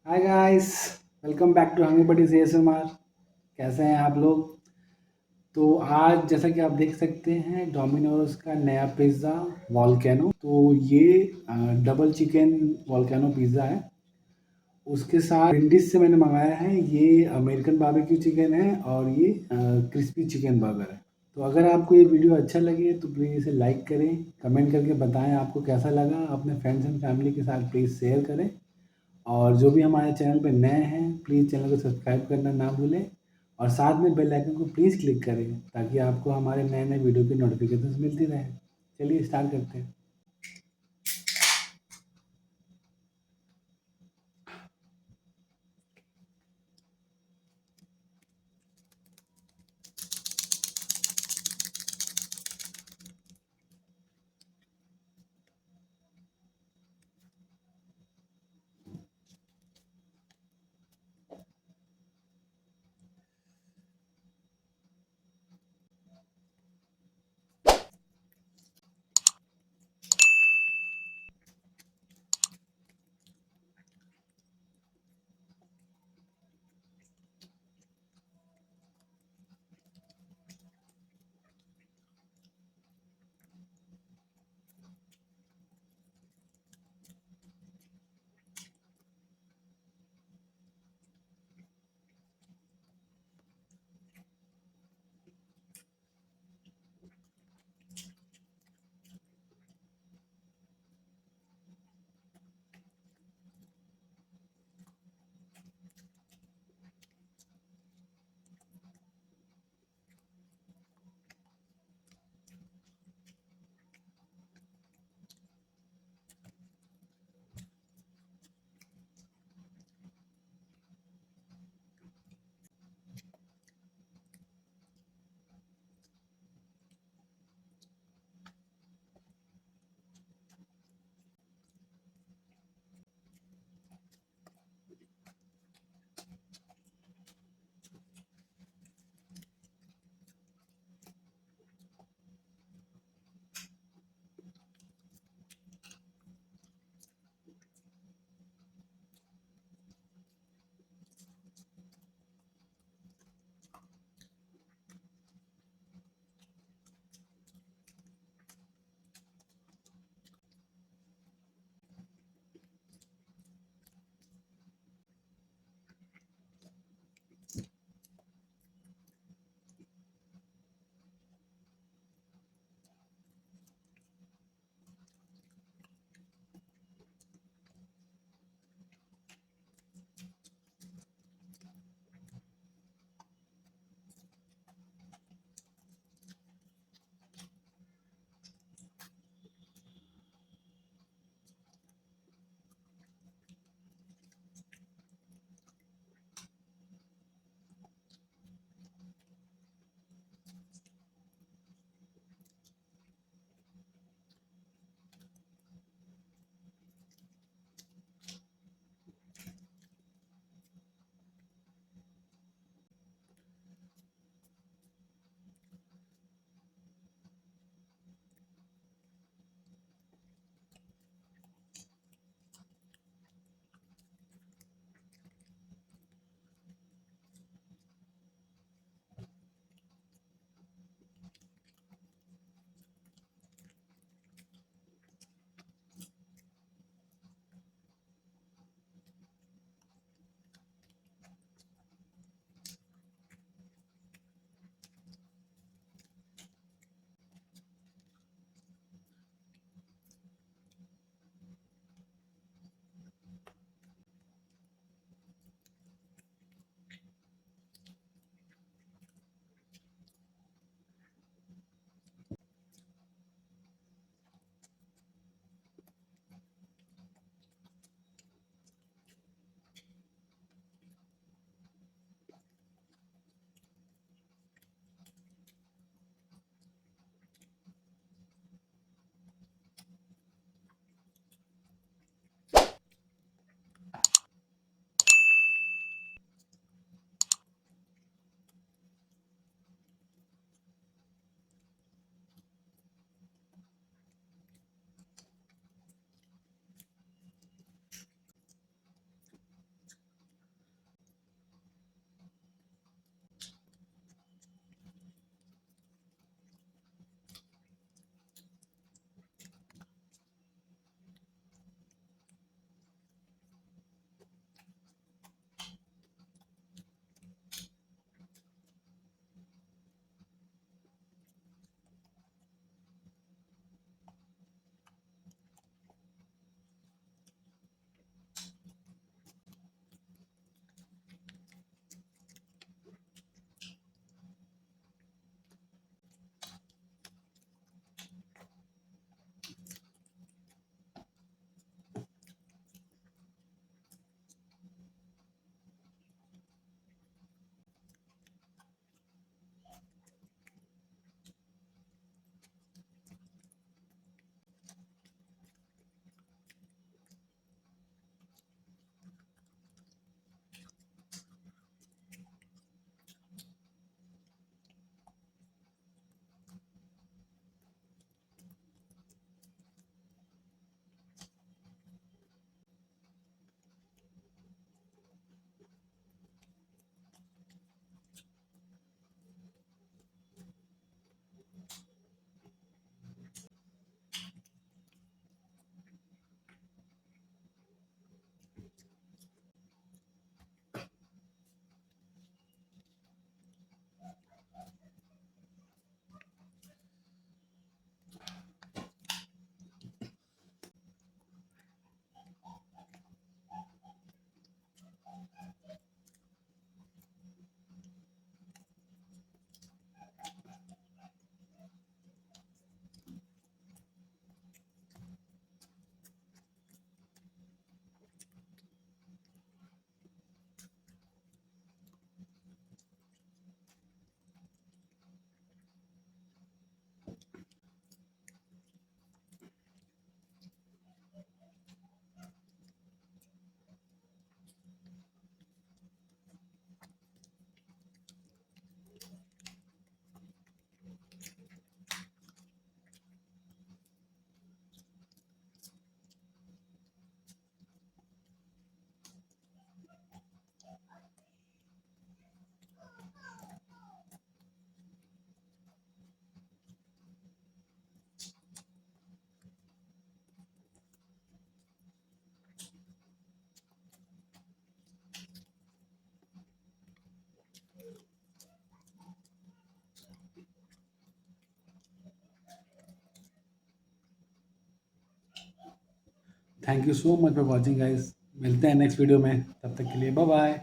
Hi guys, welcome back to hungry buddies ASMR. कैसे हैं आप लोग? तो आज जैसा कि आप देख सकते हैं डोमिनोज का नया पिज़्ज़ा वॉल्केनो। तो ये डबल चिकन वॉल्केनो पिज़्ज़ा है। उसके साथ विंडीज से मैंने मंगाया है। ये अमेरिकन बारबेक्यू चिकन है और ये क्रिस्पी चिकन बर्गर है। तो अगर आपको ये वीडियो अच्छा लगे तो प्लीज़ इसे लाइक करें, कमेंट करके बताएं आपको कैसा लगा। अपने फ्रेंड्स एंड फैमिली के साथ प्लीज़ शेयर करें। और जो भी हमारे चैनल पे नए हैं प्लीज़ चैनल को सब्सक्राइब करना ना भूलें और साथ में बेल आइकन को प्लीज़ क्लिक करें ताकि आपको हमारे नए नए वीडियो की नोटिफिकेशंस मिलती रहे। चलिए स्टार्ट करते हैं। Thank you so much for watching guys. मिलते हैं नेक्स्ट वीडियो में, तब तक के लिए बाय बाय।